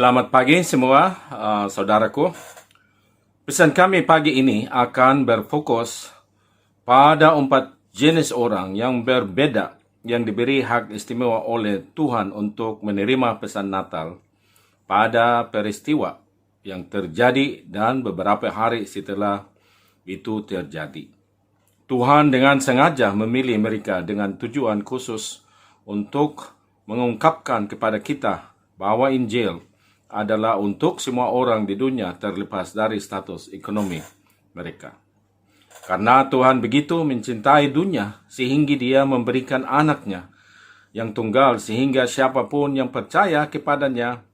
Selamat pagi semua, saudaraku. Pesan kami pagi ini akan berfokus pada 4 jenis orang yang berbeda yang diberi hak istimewa oleh Tuhan untuk menerima pesan Natal pada peristiwa yang terjadi dan beberapa hari setelah itu terjadi. Tuhan dengan sengaja memilih mereka dengan tujuan khusus untuk mengungkapkan kepada kita bahwa Injil adalah untuk semua orang di dunia terlepas dari status ekonomi mereka. Karena Tuhan begitu mencintai dunia sehingga Dia memberikan anaknya yang tunggal sehingga siapapun yang percaya kepadanya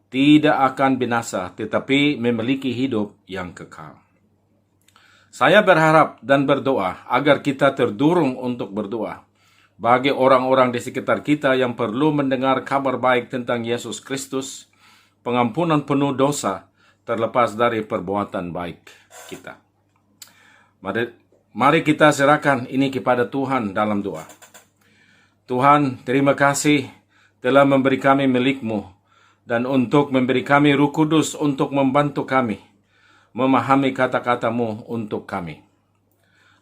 tidak akan binasa tetapi memiliki hidup yang kekal. Saya berharap dan berdoa agar kita terdorong untuk berdoa bagi orang-orang di sekitar kita yang perlu mendengar kabar baik tentang Yesus Kristus, pengampunan penuh dosa terlepas dari perbuatan baik kita. Mari kita serahkan ini kepada Tuhan dalam doa. Tuhan, terima kasih telah memberi kami milik-Mu dan untuk memberi kami Roh Kudus untuk membantu kami memahami kata-kata-Mu untuk kami.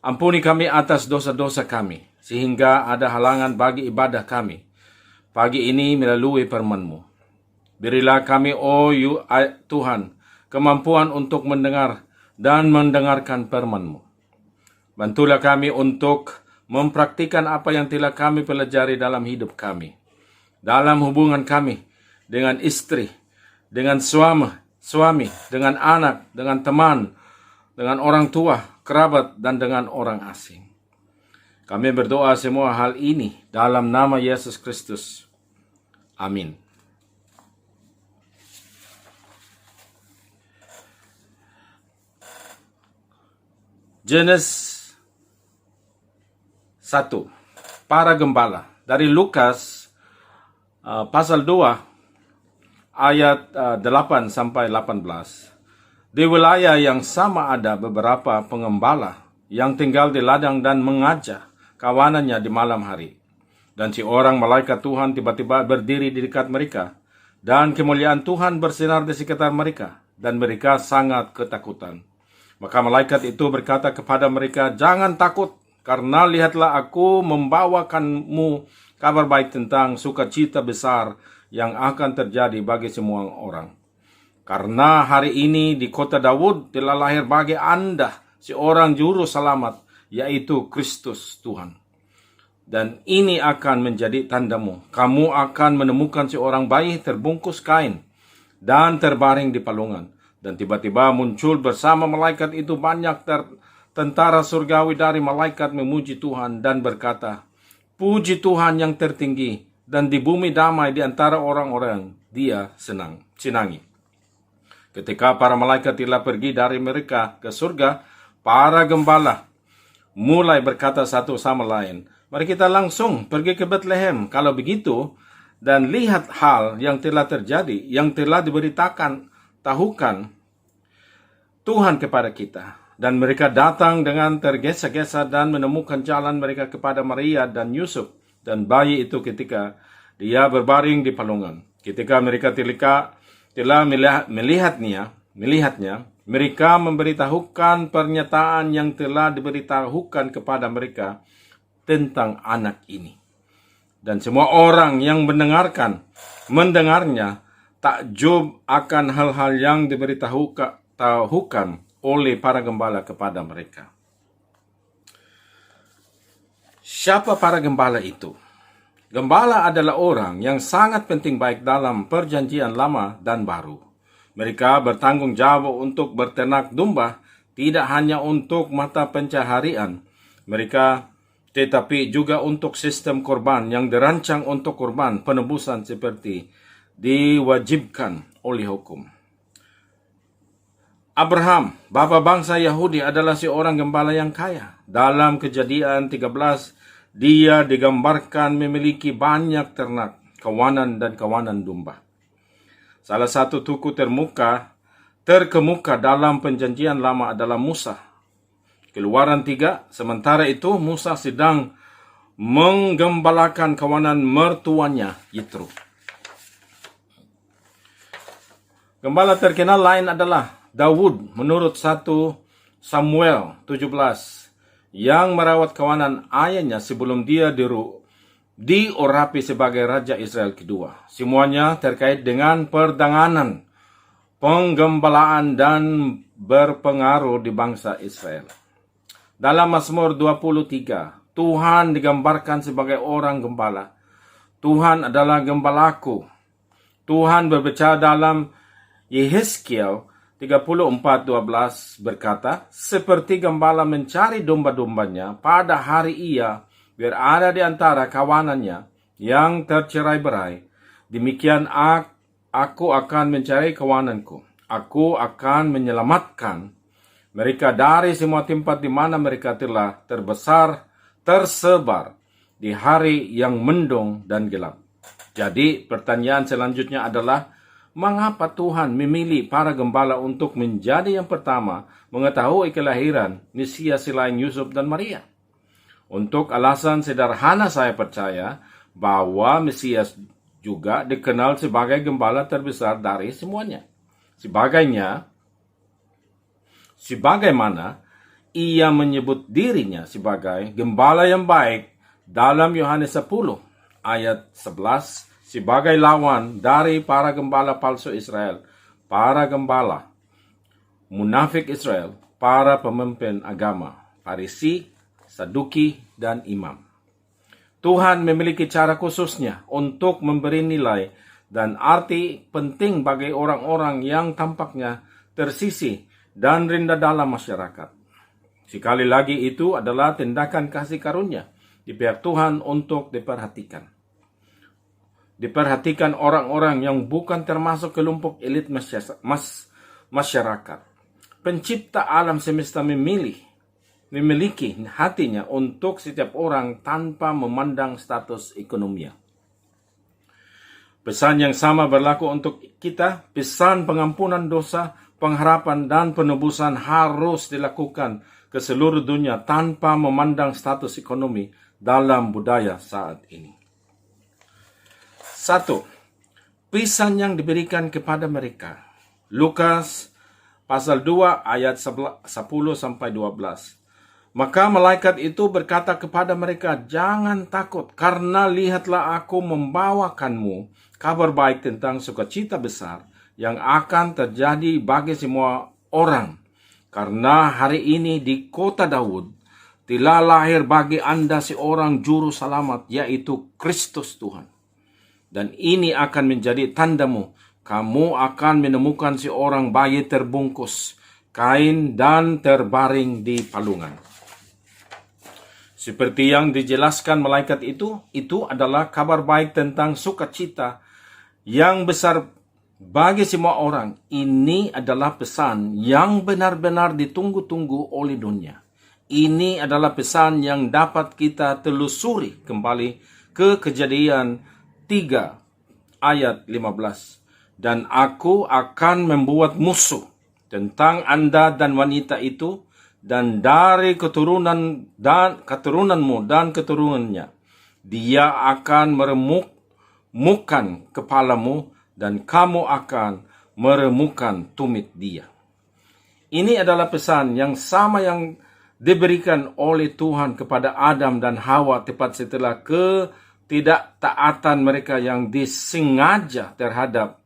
Ampuni kami atas dosa-dosa kami, sehingga ada halangan bagi ibadah kami pagi ini melalui firman-Mu. Berilah kami, Tuhan, kemampuan untuk mendengar dan mendengarkan firman-Mu. Bantulah kami untuk mempraktikkan apa yang telah kami pelajari dalam hidup kami, dalam hubungan kami dengan istri, dengan suami, dengan anak, dengan teman, dengan orang tua, kerabat, dan dengan orang asing. Kami berdoa semua hal ini dalam nama Yesus Kristus. Amin. Jenis 1. Para gembala. Dari Lukas pasal 2 ayat 8 sampai 18. Di wilayah yang sama ada beberapa pengembala yang tinggal di ladang dan mengajak kawanannya di malam hari. Dan seorang malaikat Tuhan tiba-tiba berdiri di dekat mereka, dan kemuliaan Tuhan bersinar di sekitar mereka, dan mereka sangat ketakutan. Maka malaikat itu berkata kepada mereka, "Jangan takut, karena lihatlah aku membawakanmu kabar baik tentang sukacita besar yang akan terjadi bagi semua orang. Karena hari ini di kota Daud telah lahir bagi Anda seorang juru selamat, yaitu Kristus Tuhan. Dan ini akan menjadi tandamu. Kamu akan menemukan seorang bayi terbungkus kain dan terbaring di palungan. Dan tiba-tiba muncul bersama malaikat itu banyak tentara surgawi dari malaikat memuji Tuhan dan berkata, 'Puji Tuhan yang tertinggi, dan di bumi damai di antara orang-orang Dia senangi.' Ketika para malaikat telah pergi dari mereka ke surga, para gembala mulai berkata satu sama lain, 'Mari kita langsung pergi ke Bethlehem. Kalau begitu, dan lihat hal yang telah terjadi, yang telah diberitakan tahukan Tuhan kepada kita.' Dan mereka datang dengan tergesa-gesa dan menemukan jalan mereka kepada Maria dan Yusuf dan bayi itu ketika dia berbaring di palungan. Ketika mereka telah melihatnya, mereka memberitahukan pernyataan yang telah diberitahukan kepada mereka tentang anak ini. Dan semua orang yang mendengarnya takjub akan hal-hal yang diberitahukan oleh para gembala kepada mereka. Siapa para gembala itu? Gembala adalah orang yang sangat penting baik dalam perjanjian lama dan baru. Mereka bertanggung jawab untuk berternak domba, tidak hanya untuk mata pencaharian mereka, tetapi juga untuk sistem korban yang dirancang untuk korban penebusan seperti diwajibkan oleh hukum. Abraham, bapa bangsa Yahudi, adalah seorang gembala yang kaya. Dalam Kejadian 13, dia digambarkan memiliki banyak ternak, kawanan dan kawanan domba. Salah satu tokoh terkemuka dalam perjanjian lama adalah Musa. Keluaran 3, sementara itu Musa sedang menggembalakan kawanan mertuanya Yitro. Gembala terkenal lain adalah Daud menurut 1 Samuel 17 yang merawat kawanan ayahnya sebelum dia diurapi sebagai Raja Israel kedua. Semuanya terkait dengan perdanganan, penggembalaan dan berpengaruh di bangsa Israel. Dalam Mazmur 23, Tuhan digambarkan sebagai orang gembala. Tuhan adalah gembalaku. Tuhan berbicara dalam Yehezkiel 34:12 berkata, seperti gembala mencari domba-dombanya pada hari ia berada di antara kawanannya yang tercerai-berai, demikian aku akan mencari kawananku. Aku akan menyelamatkan mereka dari semua tempat di mana mereka telah tersebar di hari yang mendung dan gelap. Jadi pertanyaan selanjutnya adalah, mengapa Tuhan memilih para gembala untuk menjadi yang pertama mengetahui kelahiran Mesias selain Yusuf dan Maria? Untuk alasan sederhana saya percaya bahwa Mesias juga dikenal sebagai gembala terbesar dari semuanya. Sebagaimana ia menyebut dirinya sebagai gembala yang baik dalam Yohanes 10 ayat 11, sebagai lawan dari para gembala palsu Israel, para gembala munafik Israel, para pemimpin agama, Farisi, Saduki, dan imam. Tuhan memiliki cara khususnya untuk memberi nilai dan arti penting bagi orang-orang yang tampaknya tersisih dan rendah dalam masyarakat. Sekali lagi itu adalah tindakan kasih karunia di pihak Tuhan untuk diperhatikan. Diperhatikan orang-orang yang bukan termasuk kelompok elit masyarakat. Pencipta alam semesta memiliki hatinya untuk setiap orang tanpa memandang status ekonominya. Pesan yang sama berlaku untuk kita. Pesan pengampunan dosa, pengharapan, dan penebusan harus dilakukan ke seluruh dunia tanpa memandang status ekonomi dalam budaya saat ini. 1. Pesan yang diberikan kepada mereka. Lukas pasal 2 ayat 10-12. Maka malaikat itu berkata kepada mereka, jangan takut, karena lihatlah aku membawakanmu kabar baik tentang sukacita besar yang akan terjadi bagi semua orang. Karena hari ini di kota Daud telah lahir bagi Anda seorang juru selamat, yaitu Kristus Tuhan. Dan ini akan menjadi tandamu. Kamu akan menemukan seorang bayi terbungkus kain dan terbaring di palungan. Seperti yang dijelaskan malaikat itu adalah kabar baik tentang sukacita yang besar bagi semua orang. Ini adalah pesan yang benar-benar ditunggu-tunggu oleh dunia. Ini adalah pesan yang dapat kita telusuri kembali ke Kejadian 3 ayat 15. Dan aku akan membuat musuh tentang Anda dan wanita itu, dan dari keturunanmu dan keturunannya. Dia akan meremukkan kepalamu, dan kamu akan meremukkan tumit dia. Ini adalah pesan yang sama yang diberikan oleh Tuhan kepada Adam dan Hawa tepat setelah ketidaktaatan mereka yang disengaja terhadap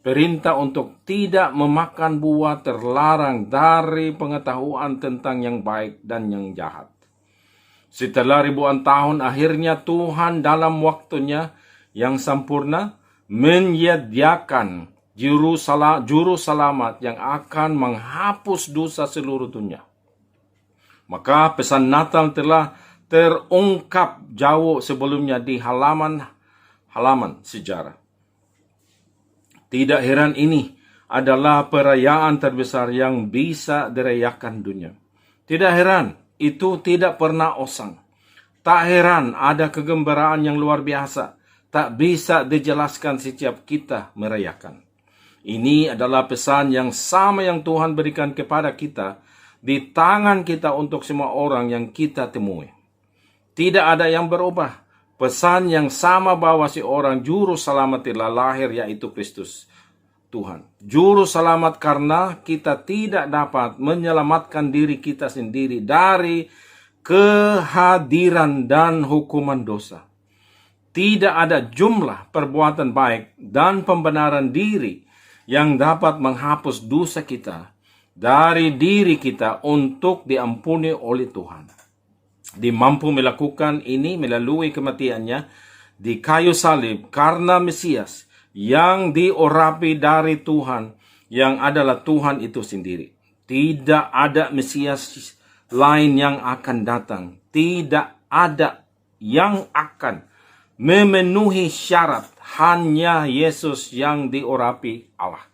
perintah untuk tidak memakan buah terlarang dari pengetahuan tentang yang baik dan yang jahat. Setelah ribuan tahun, akhirnya Tuhan dalam waktunya yang sempurna menyediakan juru selamat yang akan menghapus dosa seluruh dunia. Maka pesan Natal telah terungkap jauh sebelumnya di halaman sejarah. Tidak heran ini adalah perayaan terbesar yang bisa dirayakan dunia. Tidak heran itu tidak pernah usang. Tak heran ada kegembiraan yang luar biasa. Tak bisa dijelaskan setiap kita merayakan. Ini adalah pesan yang sama yang Tuhan berikan kepada kita di tangan kita untuk semua orang yang kita temui. Tidak ada yang berubah. Pesan yang sama bahwa seorang juru selamat telah lahir, yaitu Kristus. Tuhan. Juru selamat karena kita tidak dapat menyelamatkan diri kita sendiri dari kehadiran dan hukuman dosa. Tidak ada jumlah perbuatan baik dan pembenaran diri yang dapat menghapus dosa kita dari diri kita untuk diampuni oleh Tuhan. Dia mampu melakukan ini melalui kematiannya di kayu salib karena Mesias yang diurapi dari Tuhan, yang adalah Tuhan itu sendiri. Tidak ada Mesias lain yang akan datang. Tidak ada yang akan memenuhi syarat, hanya Yesus yang diurapi Allah.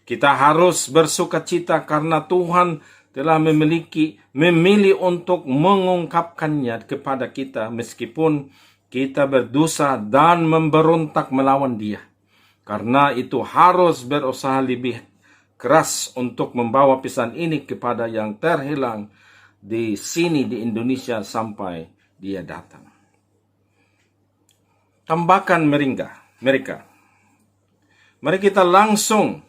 Kita harus bersukacita karena Tuhan telah memilih untuk mengungkapkannya kepada kita meskipun kita berdosa dan memberontak melawan Dia. Karena itu harus berusaha lebih keras untuk membawa pesan ini kepada yang terhilang di sini di Indonesia sampai Dia datang. Tambahkan mereka. Mari kita langsung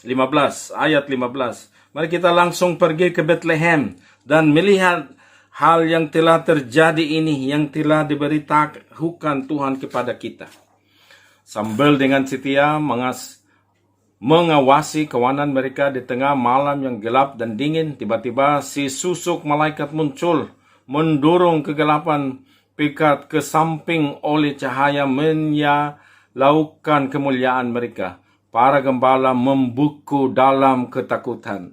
15 ayat 15. Mari kita langsung pergi ke Bethlehem dan melihat hal yang telah terjadi ini, yang telah diberitahukan Tuhan kepada kita. Sambil dengan setia mengawasi kawanan mereka di tengah malam yang gelap dan dingin, tiba-tiba si susuk malaikat muncul, mendorong kegelapan pekat ke samping oleh cahaya menyalaukan kemuliaan mereka. Para gembala membuku dalam ketakutan.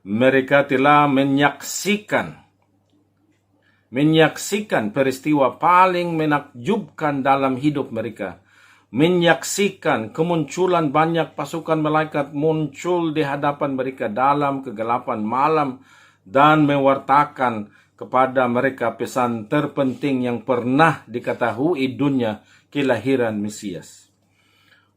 Mereka telah menyaksikan peristiwa paling menakjubkan dalam hidup mereka. Menyaksikan kemunculan banyak pasukan malaikat muncul di hadapan mereka dalam kegelapan malam dan mewartakan kepada mereka pesan terpenting yang pernah diketahui dunia, kelahiran Mesias.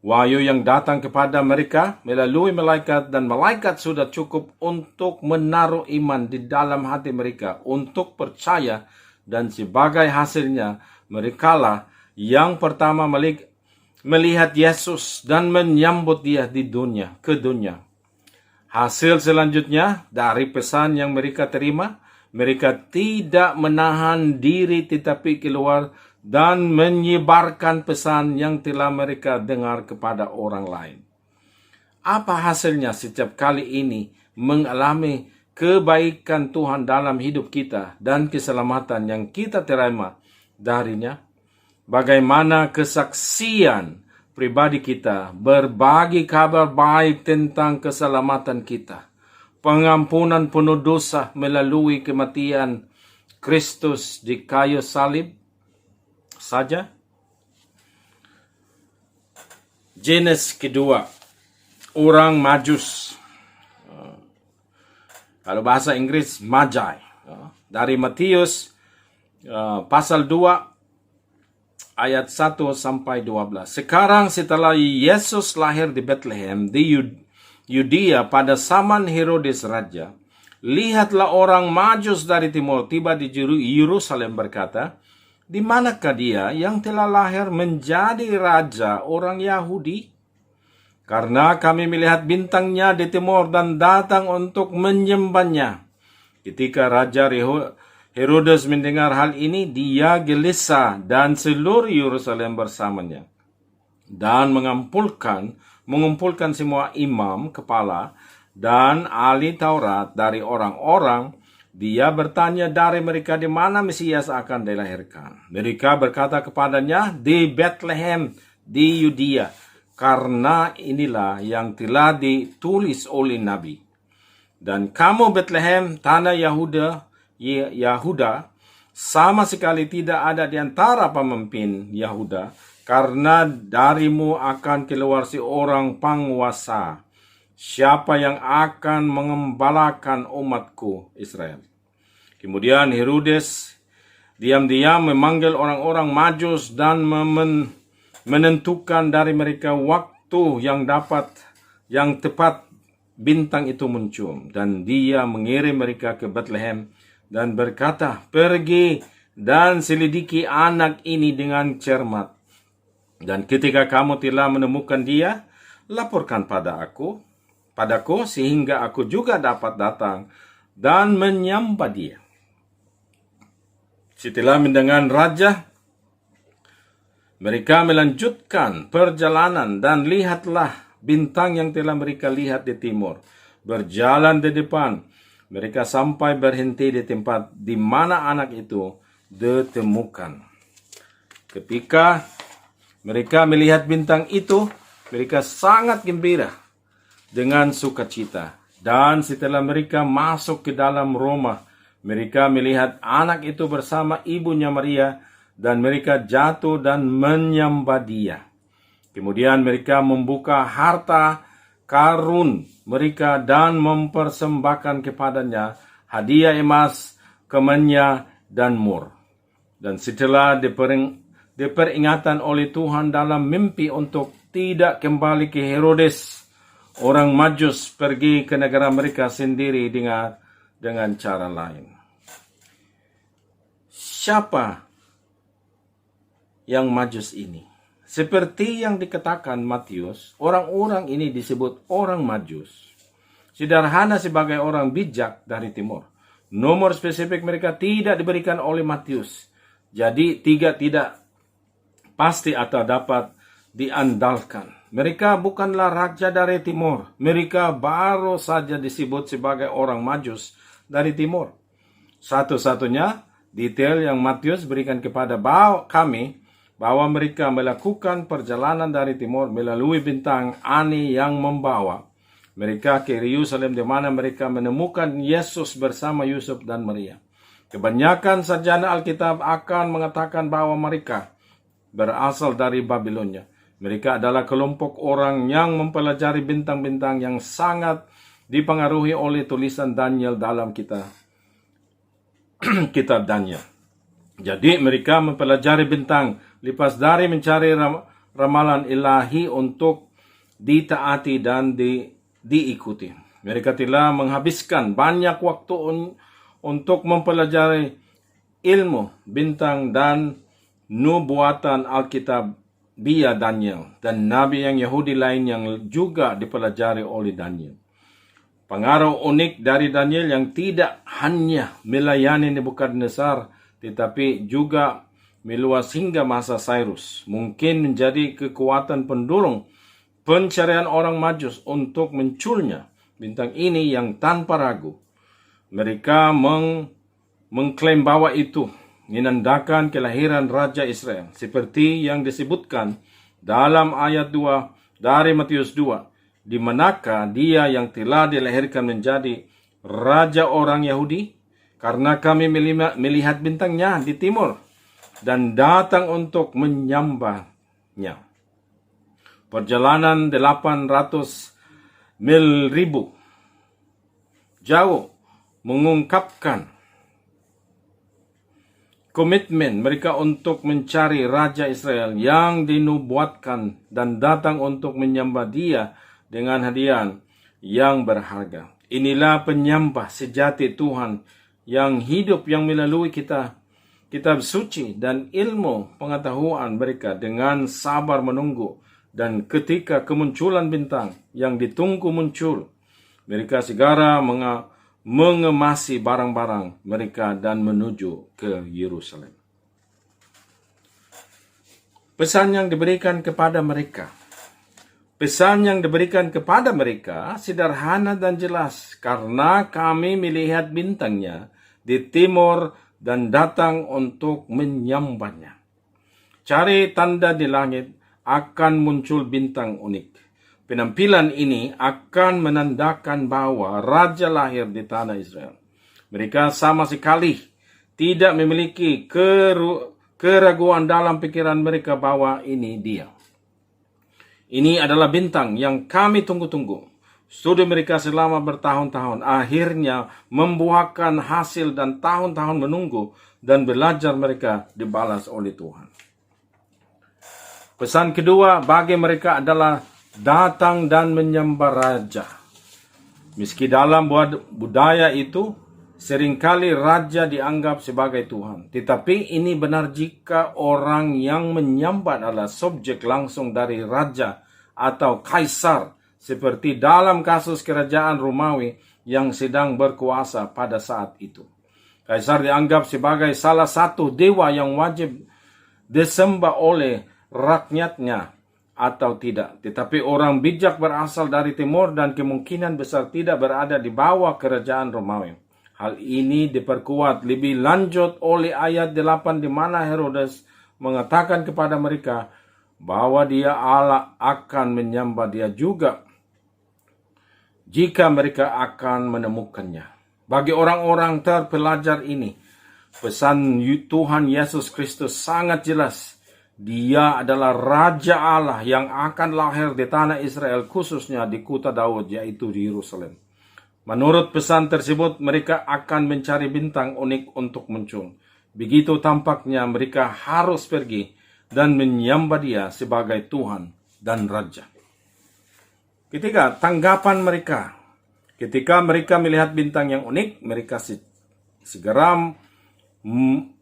Wahyu yang datang kepada mereka melalui malaikat, dan malaikat sudah cukup untuk menaruh iman di dalam hati mereka untuk percaya, dan sebagai hasilnya merekalah yang pertama melihat Yesus dan menyambut Dia ke dunia. Hasil selanjutnya dari pesan yang mereka terima, mereka tidak menahan diri tetapi keluar dan menyebarkan pesan yang telah mereka dengar kepada orang lain. Apa hasilnya setiap kali ini mengalami kebaikan Tuhan dalam hidup kita dan keselamatan yang kita terima darinya? Bagaimana kesaksian pribadi kita berbagi kabar baik tentang keselamatan kita, pengampunan penuh dosa melalui kematian Kristus di kayu salib saja? Jenis kedua, orang Majus. Kalau bahasa Inggris, Magi. Dari Matius pasal 2 ayat 1 sampai 12. Sekarang setelah Yesus lahir di Bethlehem di Yudea pada zaman Herodes Raja, lihatlah orang Majus dari timur tiba di Yerusalem berkata, di manakah dia yang telah lahir menjadi raja orang Yahudi? Karena kami melihat bintangnya di timur dan datang untuk menyembahnya. Ketika Raja Herodes mendengar hal ini, dia gelisah dan seluruh Yerusalem bersamanya. Dan mengumpulkan semua imam kepala dan ahli Taurat dari orang-orang. Dia bertanya dari mereka di mana Mesias akan dilahirkan. Mereka berkata kepadanya, di Bethlehem di Yudea, karena inilah yang telah ditulis oleh Nabi. Dan kamu Bethlehem, tanah Yahuda, sama sekali tidak ada di antara pemimpin Yahuda, karena darimu akan keluar seorang penguasa, siapa yang akan mengembalakan umatku Israel. Kemudian Herodes diam-diam memanggil orang-orang Majus dan menentukan dari mereka waktu yang tepat bintang itu muncul. Dan dia mengirim mereka ke Bethlehem dan berkata, pergi dan selidiki anak ini dengan cermat. Dan ketika kamu telah menemukan dia, laporkan padaku sehingga aku juga dapat datang dan menyembah dia. Setelah mendengar raja, mereka melanjutkan perjalanan dan lihatlah bintang yang telah mereka lihat di timur. Berjalan di depan, mereka sampai berhenti di tempat di mana anak itu ditemukan. Ketika mereka melihat bintang itu, mereka sangat gembira dengan sukacita. Dan setelah mereka masuk ke dalam rumah, mereka melihat anak itu bersama ibunya Maria, dan mereka jatuh dan menyembah dia. Kemudian mereka membuka harta karun mereka dan mempersembahkan kepadanya hadiah emas, kemenya, dan mur. Dan setelah diperingatan oleh Tuhan dalam mimpi untuk tidak kembali ke Herodes, orang Majus pergi ke negara mereka sendiri dengan cara lain. Siapa yang Majus ini? Seperti yang dikatakan Matius, orang-orang ini disebut orang Majus. Sederhana sebagai orang bijak dari timur. Nomor spesifik mereka tidak diberikan oleh Matius. Jadi tidak pasti atau dapat diandalkan. Mereka bukanlah raja dari timur. Mereka baru saja disebut sebagai orang Majus dari timur. Satu-satunya detail yang Matius berikan kepada kami bahwa mereka melakukan perjalanan dari timur melalui bintang ani yang membawa mereka ke Yerusalem, di mana mereka menemukan Yesus bersama Yusuf dan Maria. Kebanyakan sarjana Alkitab akan mengatakan bahwa mereka berasal dari Babilonia. Mereka adalah kelompok orang yang mempelajari bintang-bintang yang sangat dipengaruhi oleh tulisan Daniel dalam kitab Daniel. Jadi mereka mempelajari bintang lepas dari mencari ramalan ilahi untuk ditaati dan diikuti. Mereka telah menghabiskan banyak waktu untuk mempelajari ilmu bintang dan nubuatan Alkitab via Daniel dan nabi yang Yahudi lain yang juga dipelajari oleh Daniel. Pengaruh unik dari Daniel yang tidak hanya melayani Nebukadnezar tetapi juga meluas hingga masa Cyrus, mungkin menjadi kekuatan pendorong pencarian orang Majus untuk munculnya bintang ini yang tanpa ragu. Mereka mengklaim bahwa itu menandakan kelahiran Raja Israel, seperti yang disebutkan dalam ayat 2 dari Matius 2, di manakah dia yang telah dilahirkan menjadi Raja orang Yahudi? Karena kami melihat bintangnya di timur dan datang untuk menyembahnya. Perjalanan 800 mil jauh mengungkapkan komitmen mereka untuk mencari Raja Israel yang dinubuatkan dan datang untuk menyembah dia dengan hadiah yang berharga. Inilah penyembah sejati Tuhan yang hidup, yang melalui kitab suci dan ilmu pengetahuan mereka dengan sabar menunggu, dan ketika kemunculan bintang yang ditunggu muncul, mereka segera mengemasi barang-barang mereka dan menuju ke Yerusalem. Pesan yang diberikan kepada mereka sederhana dan jelas, karena kami melihat bintangnya di timur dan datang untuk menyembahnya. Cari tanda di langit, akan muncul bintang unik. Penampilan ini akan menandakan bahwa Raja lahir di tanah Israel. Mereka sama sekali tidak memiliki keraguan dalam pikiran mereka bahwa ini dia. Ini adalah bintang yang kami tunggu-tunggu. Studi mereka selama bertahun-tahun akhirnya membuahkan hasil, dan tahun-tahun menunggu dan belajar mereka dibalas oleh Tuhan. Pesan kedua bagi mereka adalah datang dan menyembah Raja. Meski dalam budaya itu seringkali Raja dianggap sebagai Tuhan, tetapi ini benar jika orang yang menyembah adalah subjek langsung dari Raja atau kaisar, seperti dalam kasus kerajaan Romawi yang sedang berkuasa pada saat itu. Kaisar dianggap sebagai salah satu dewa yang wajib disembah oleh rakyatnya atau tidak. Tetapi orang bijak berasal dari timur dan kemungkinan besar tidak berada di bawah kerajaan Romawi. Hal ini diperkuat lebih lanjut oleh ayat 8 di mana Herodes mengatakan kepada mereka bahwa dia Allah akan menyembah dia juga jika mereka akan menemukannya. Bagi orang-orang terpelajar ini, pesan Tuhan Yesus Kristus sangat jelas. Dia adalah Raja Allah yang akan lahir di tanah Israel, khususnya di kota Daud, yaitu di Yerusalem. Menurut pesan tersebut, mereka akan mencari bintang unik untuk muncul. Begitu tampaknya mereka harus pergi dan menyembah dia sebagai Tuhan dan Raja. Ketika tanggapan mereka, ketika mereka melihat bintang yang unik, mereka segera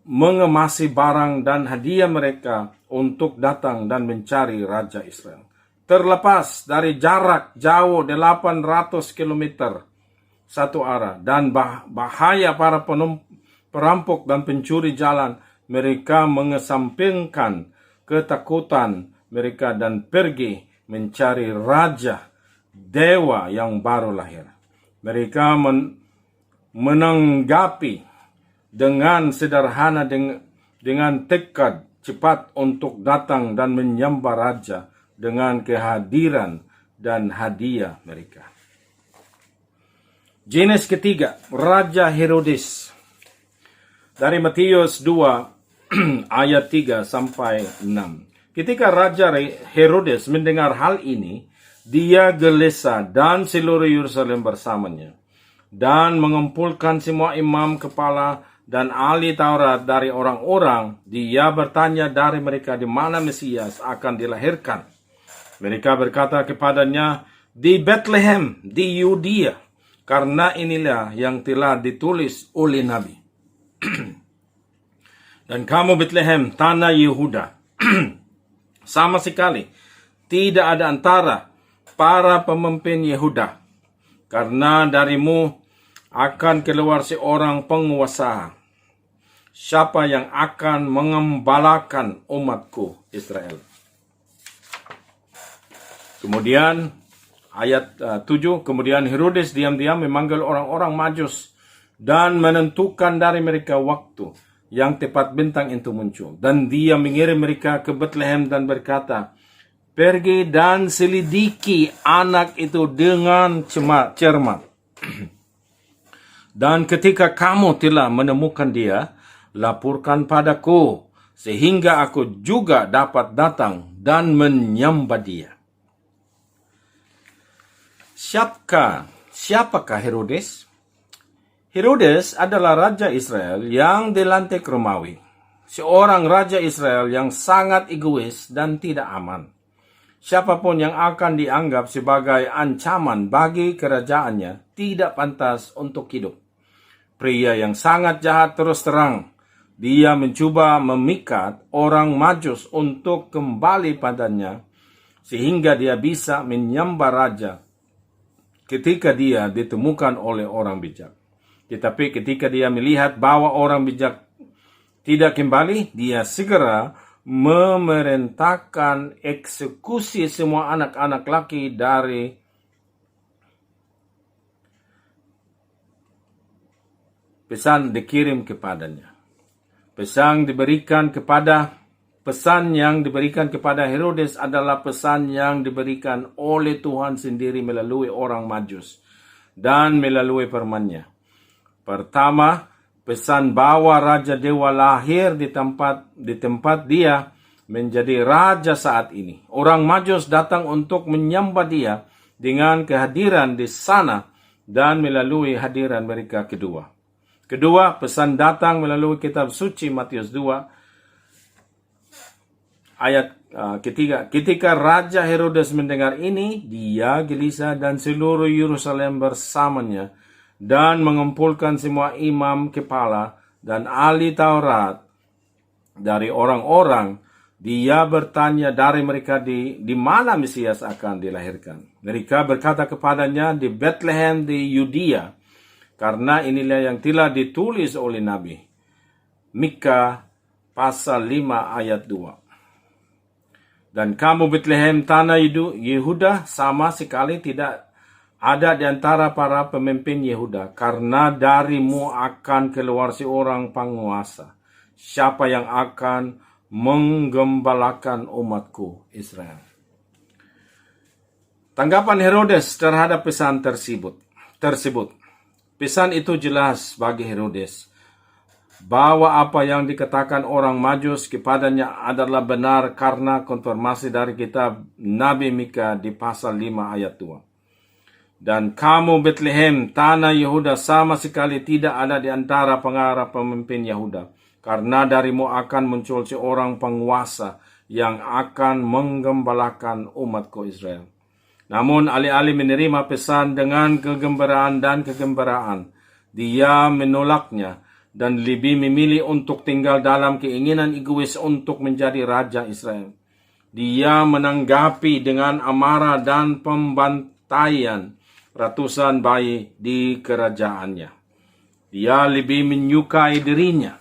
mengemasi barang dan hadiah mereka untuk datang dan mencari Raja Israel. Terlepas dari jarak jauh 800 kilometer satu arah dan bahaya para perampok dan pencuri jalan, mereka mengesampingkan ketakutan mereka dan pergi mencari Raja Dewa yang baru lahir. Mereka menanggapi dengan sederhana dengan tekad cepat untuk datang dan menyembah Raja dengan kehadiran dan hadiah mereka. Jenis ketiga, Raja Herodes. Dari Matius 2 ayat 3 sampai 6. Ketika Raja Herodes mendengar hal ini, dia gelisah dan seluruh Yerusalem bersamanya, dan mengumpulkan semua imam kepala dan ahli Taurat dari orang-orang. Dia bertanya dari mereka di mana Mesias akan dilahirkan. Mereka berkata kepadanya, di Bethlehem di Yudea, karena inilah yang telah ditulis oleh Nabi. Dan kamu Bethlehem, tanah Yehuda, sama sekali tidak ada antara para pemimpin Yehuda, karena darimu akan keluar seorang penguasa, siapa yang akan mengembalakan umatku Israel. Kemudian ayat 7, kemudian Herodes diam-diam memanggil orang-orang Majus dan menentukan dari mereka waktu yang tepat bintang itu muncul. Dan dia mengirim mereka ke Bethlehem dan berkata, pergi dan selidiki anak itu dengan cermat. Dan ketika kamu telah menemukan dia, laporkan padaku, sehingga aku juga dapat datang dan menyembah dia. Siapakah Herodes? Herodes adalah Raja Israel yang dilantik Romawi. Seorang Raja Israel yang sangat egois dan tidak aman. Siapapun yang akan dianggap sebagai ancaman bagi kerajaannya tidak pantas untuk hidup. Pria yang sangat jahat terus terang. Dia mencoba memikat orang Majus untuk kembali padanya sehingga dia bisa menyembah raja ketika dia ditemukan oleh orang bijak. Tetapi ketika dia melihat bahwa orang bijak tidak kembali, dia segera memerintahkan eksekusi semua anak-anak laki dari pesan dikirim kepadanya. Pesan yang diberikan kepada Herodes adalah pesan yang diberikan oleh Tuhan sendiri melalui orang Majus dan melalui firman-Nya. Pertama, pesan bahwa Raja Dewa lahir di tempat dia menjadi raja saat ini. Orang Majus datang untuk menyembah dia dengan kehadiran di sana dan melalui hadiran mereka kedua. Kedua, pesan datang melalui kitab suci Matius 2 ayat ketiga. Ketika Raja Herodes mendengar ini, dia gelisah dan seluruh Yerusalem bersamanya dan mengumpulkan semua imam kepala dan ahli Taurat dari orang-orang Dia bertanya dari mereka di mana Mesias akan dilahirkan. Mereka berkata kepadanya di Bethlehem di Yudea, karena inilah yang telah ditulis oleh Nabi Mika pasal 5 ayat 2. Dan kamu Bethlehem tanah Yehuda sama sekali tidak ada di antara para pemimpin Yehuda, karena darimu akan keluar seorang penguasa, siapa yang akan menggembalakan umatku Israel. Tanggapan Herodes terhadap pesan tersebut. Pesan itu jelas bagi Herodes bahwa apa yang dikatakan orang Majus kepadanya adalah benar karena konfirmasi dari kitab Nabi Mika di pasal 5 ayat 2. Dan kamu Bethlehem, tanah Yehuda, sama sekali tidak ada di antara para pemimpin Yehuda, karena darimu akan muncul seorang penguasa yang akan menggembalakan umatku Israel. Namun alih-alih menerima pesan dengan kegembiraan, dia menolaknya dan lebih memilih untuk tinggal dalam keinginan egois untuk menjadi raja Israel. Dia menanggapi dengan amarah dan pembantaian ratusan bayi di kerajaannya. Dia lebih menyukai dirinya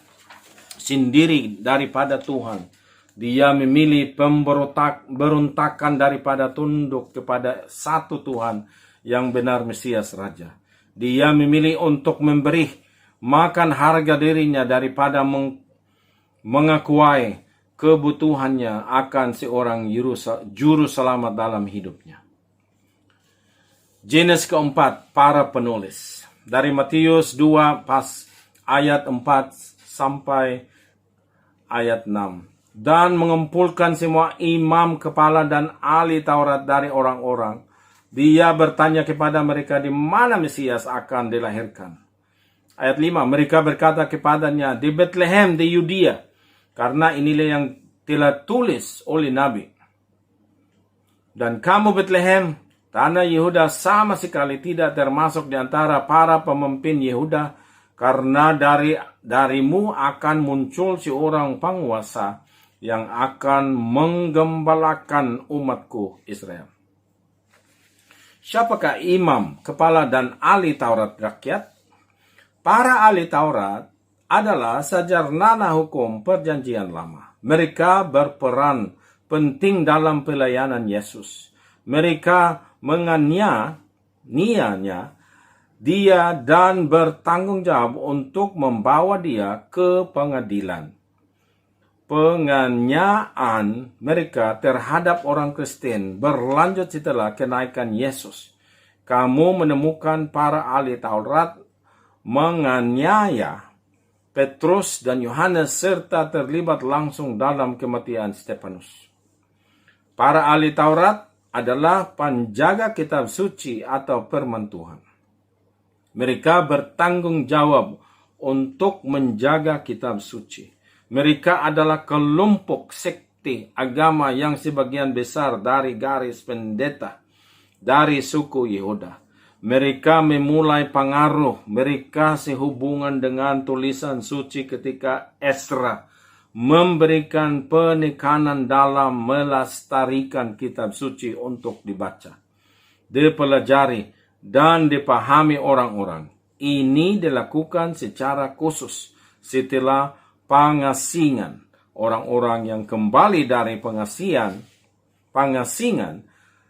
sendiri daripada Tuhan. Dia memilih pemberontakan daripada tunduk kepada satu Tuhan yang benar Mesias Raja. Dia memilih untuk memberi makan harga dirinya daripada mengakuai kebutuhannya akan seorang juru selamat dalam hidupnya. Jenis keempat, para penulis. Dari Matius 2 ayat 4 sampai ayat 6. Dan mengumpulkan semua imam, kepala, dan ahli Taurat dari orang-orang. Dia bertanya kepada mereka di mana Mesias akan dilahirkan. Ayat 5. Mereka berkata kepadanya, di Bethlehem di Yudea, karena inilah yang telah tulis oleh Nabi. Dan kamu Bethlehem, tanah Yehuda, sama sekali tidak termasuk di antara para pemimpin Yehuda, karena darimu akan muncul seorang penguasa yang akan menggembalakan umatku Israel. Siapakah imam, kepala, dan ahli Taurat rakyat? Para ahli Taurat adalah sarjana hukum perjanjian lama. Mereka berperan penting dalam pelayanan Yesus. Mereka menganiaya dia dan bertanggung jawab untuk membawa dia ke pengadilan. Penganiayaan mereka terhadap orang Kristen berlanjut setelah kenaikan Yesus. Kamu menemukan para ahli Taurat menganiaya Petrus dan Yohanes serta terlibat langsung dalam kematian Stefanus. Para ahli Taurat adalah penjaga kitab suci atau firman Tuhan. Mereka bertanggung jawab untuk menjaga kitab suci. Mereka adalah kelompok sekte agama yang sebagian besar dari garis pendeta dari suku Yehuda. Mereka memulai pengaruh mereka sehubungan dengan tulisan suci ketika Ezra memberikan penekanan dalam melestarikan kitab suci untuk dibaca, dipelajari, dan dipahami orang-orang. Ini dilakukan secara khusus setelah pengasingan. Orang-orang yang kembali dari pengasingan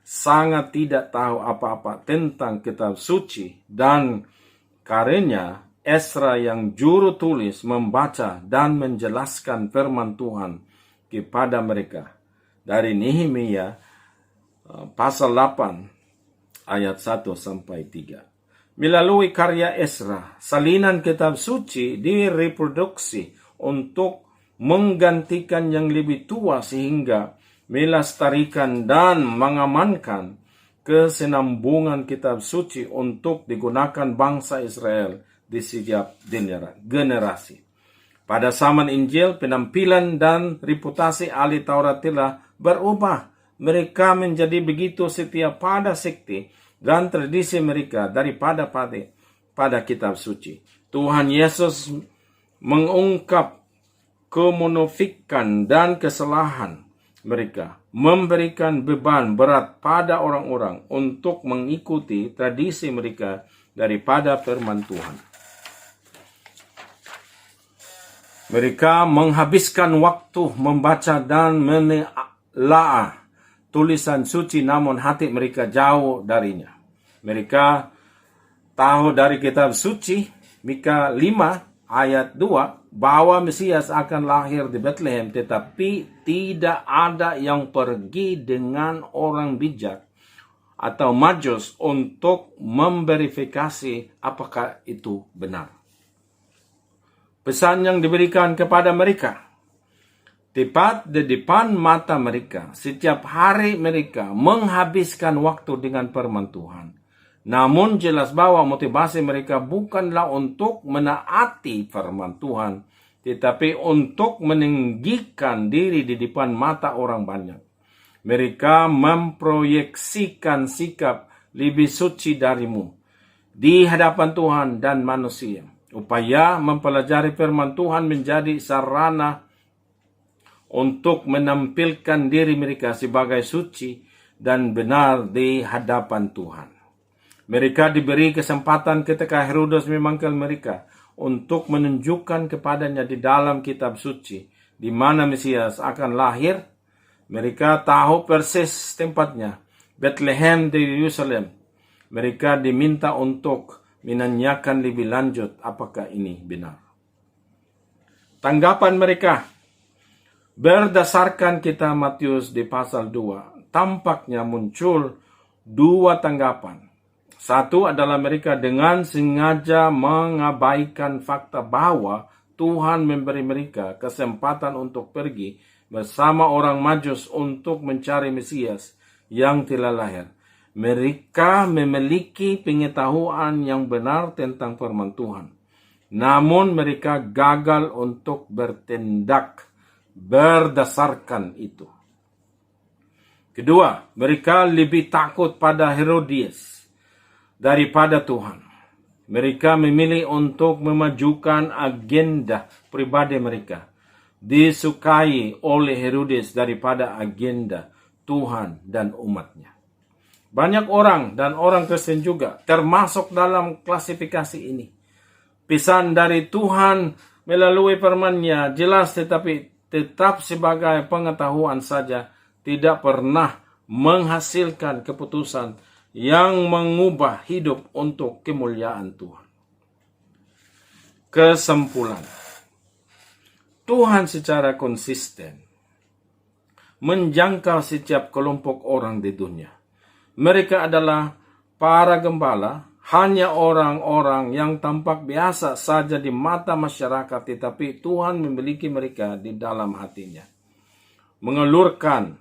sangat tidak tahu apa-apa tentang kitab suci, dan karena Ezra yang juru tulis membaca dan menjelaskan firman Tuhan kepada mereka. Dari Nehemia pasal 8 ayat 1 sampai 3. Melalui karya Ezra, salinan kitab suci direproduksi untuk menggantikan yang lebih tua sehingga melestarikan dan mengamankan kesinambungan kitab suci untuk digunakan bangsa Israel di setiap generasi. Pada zaman Injil, penampilan dan reputasi ahli Taurat telah berubah. Mereka menjadi begitu setia pada sekte dan tradisi mereka daripada pada kitab suci. Tuhan Yesus mengungkap kemunafikan dan kesalahan mereka memberikan beban berat pada orang-orang untuk mengikuti tradisi mereka daripada firman Tuhan. Mereka menghabiskan waktu membaca dan menelaah tulisan suci, namun hati mereka jauh darinya. Mereka tahu dari kitab suci Mika 5 ayat 2 bahwa Mesias akan lahir di Bethlehem, tetapi tidak ada yang pergi dengan orang bijak atau majus untuk memverifikasi apakah itu benar. Pesan yang diberikan kepada mereka tepat di depan mata mereka. Setiap hari mereka menghabiskan waktu dengan firman Tuhan. Namun jelas bahwa motivasi mereka bukanlah untuk menaati firman Tuhan, tetapi untuk meninggikan diri di depan mata orang banyak. Mereka memproyeksikan sikap lebih suci darimu di hadapan Tuhan dan manusia. Upaya mempelajari firman Tuhan menjadi sarana untuk menampilkan diri mereka sebagai suci dan benar di hadapan Tuhan. Mereka diberi kesempatan ketika Herodes memanggil mereka untuk menunjukkan kepadanya di dalam kitab suci di mana Mesias akan lahir. Mereka tahu persis tempatnya, Bethlehem di Yerusalem. Mereka diminta untuk menanyakan lebih lanjut apakah ini benar. Tanggapan mereka berdasarkan kitab Matius di pasal 2, tampaknya muncul dua tanggapan. Satu adalah mereka dengan sengaja mengabaikan fakta bahwa Tuhan memberi mereka kesempatan untuk pergi bersama orang Majus untuk mencari Mesias yang telah lahir. Mereka memiliki pengetahuan yang benar tentang firman Tuhan. Namun mereka gagal untuk bertindak berdasarkan itu. Kedua, mereka lebih takut pada Herodes daripada Tuhan. Mereka memilih untuk memajukan agenda pribadi mereka, disukai oleh Herodes daripada agenda Tuhan dan umatnya. Banyak orang dan orang Kristen juga termasuk dalam klasifikasi ini. Pesan dari Tuhan melalui firman-Nya jelas tetapi tetap sebagai pengetahuan saja, tidak pernah menghasilkan keputusan yang mengubah hidup untuk kemuliaan Tuhan. Kesimpulan, Tuhan secara konsisten menjangkau setiap kelompok orang di dunia. Mereka adalah para gembala, hanya orang-orang yang tampak biasa saja di mata masyarakat, tetapi Tuhan memiliki mereka di dalam hatinya. Mengelurkan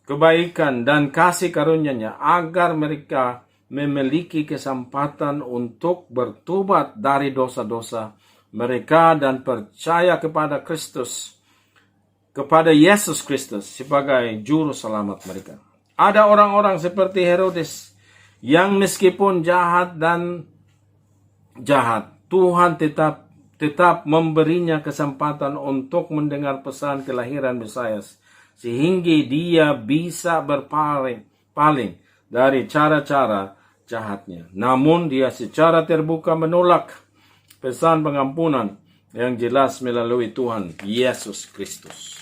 kebaikan dan kasih karunia-Nya agar mereka memiliki kesempatan untuk bertobat dari dosa-dosa mereka dan percaya kepada Kristus, kepada Yesus Kristus sebagai juru selamat mereka. Ada orang-orang seperti Herodes yang meskipun jahat, Tuhan tetap memberinya kesempatan untuk mendengar pesan kelahiran Mesias, sehingga dia bisa berpaling dari cara-cara jahatnya. Namun dia secara terbuka menolak pesan pengampunan yang jelas melalui Tuhan Yesus Kristus.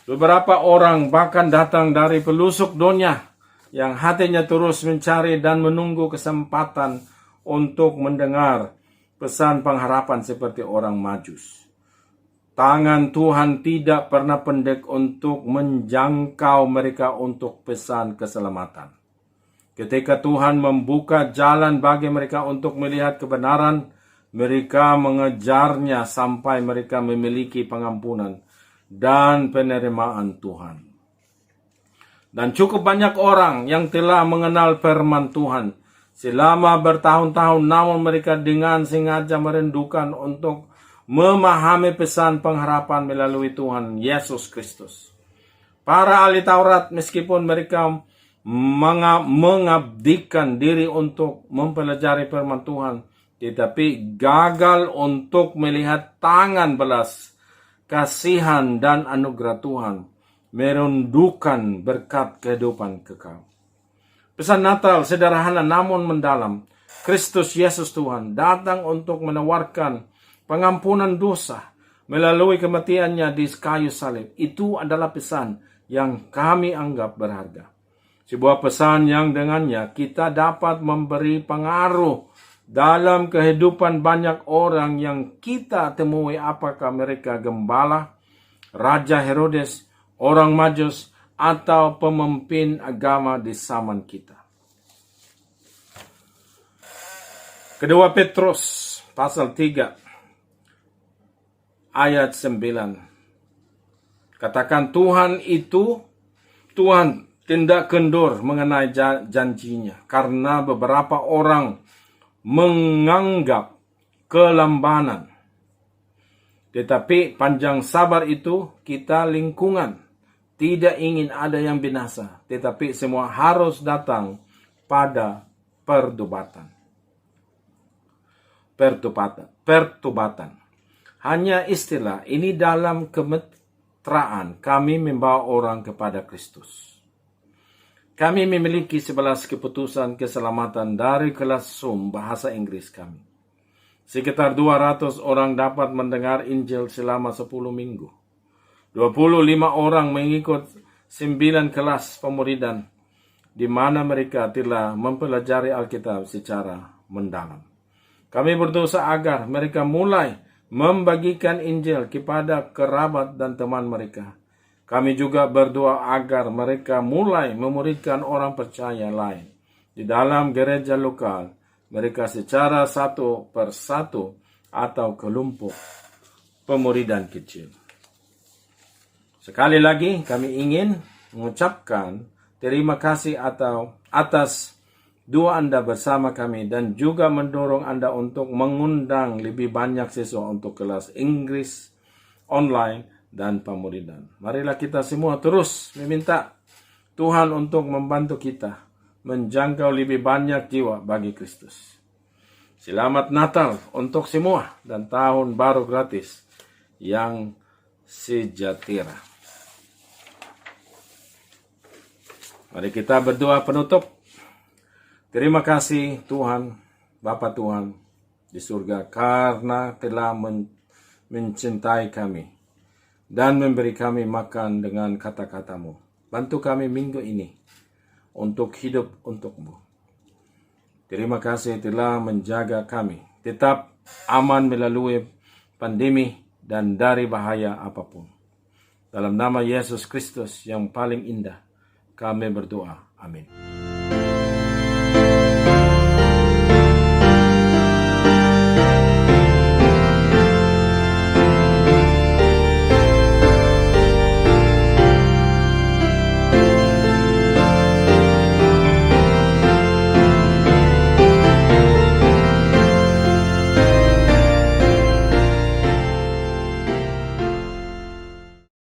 Beberapa orang bahkan datang dari pelosok dunia yang hatinya terus mencari dan menunggu kesempatan untuk mendengar pesan pengharapan seperti orang Majus. Tangan Tuhan tidak pernah pendek untuk menjangkau mereka untuk pesan keselamatan. Ketika Tuhan membuka jalan bagi mereka untuk melihat kebenaran, mereka mengejarnya sampai mereka memiliki pengampunan dan penerimaan Tuhan. Dan cukup banyak orang yang telah mengenal firman Tuhan selama bertahun-tahun, namun mereka dengan sengaja merindukan untuk memahami pesan pengharapan melalui Tuhan Yesus Kristus. Para ahli Taurat, meskipun mereka mengabdikan diri untuk mempelajari firman Tuhan, tetapi gagal untuk melihat tangan belas kasihan dan anugerah Tuhan merundukan berkat kehidupan kekal. Pesan Natal sederhana namun mendalam. Kristus Yesus Tuhan datang untuk menawarkan pengampunan dosa melalui kematiannya di kayu salib. Itu adalah pesan yang kami anggap berharga. Sebuah pesan yang dengannya kita dapat memberi pengaruh dalam kehidupan banyak orang yang kita temui, apakah mereka gembala, Raja Herodes, orang Majus, atau pemimpin agama di zaman kita. Kedua Petrus pasal 3 ayat 9. Katakan Tuhan tidak kendur mengenai janjinya, karena beberapa orang menganggap kelambanan. Tetapi panjang sabar itu kita lingkungan tidak ingin ada yang binasa, tetapi semua harus datang pada pertobatan. Hanya istilah ini dalam kemitraan kami membawa orang kepada Kristus. Kami memiliki 11 keputusan keselamatan dari kelas Zoom bahasa Inggris kami. Sekitar 200 orang dapat mendengar Injil selama 10 minggu. 25 orang mengikut 9 kelas pemuridan di mana mereka telah mempelajari Alkitab secara mendalam. Kami berdoa agar mereka mulai membagikan Injil kepada kerabat dan teman mereka. Kami juga berdoa agar mereka mulai memuridkan orang percaya lain di dalam gereja lokal mereka secara satu persatu atau kelompok pemuridan kecil. Sekali lagi kami ingin mengucapkan terima kasih atas doa Anda bersama kami dan juga mendorong Anda untuk mengundang lebih banyak siswa untuk kelas Inggris online dan pemuridan. Marilah kita semua terus meminta Tuhan untuk membantu kita menjangkau lebih banyak jiwa bagi Kristus. Selamat Natal untuk semua dan tahun baru gratis yang sejahtera. Mari kita berdoa penutup. Terima kasih Tuhan, Bapa Tuhan di surga, karena telah mencintai kami dan memberi kami makan dengan kata-katamu. Bantu kami minggu ini untuk hidup untukmu. Terima kasih telah menjaga kami tetap aman melalui pandemi dan dari bahaya apapun. Dalam nama Yesus Kristus yang paling indah, kami berdoa. Amin.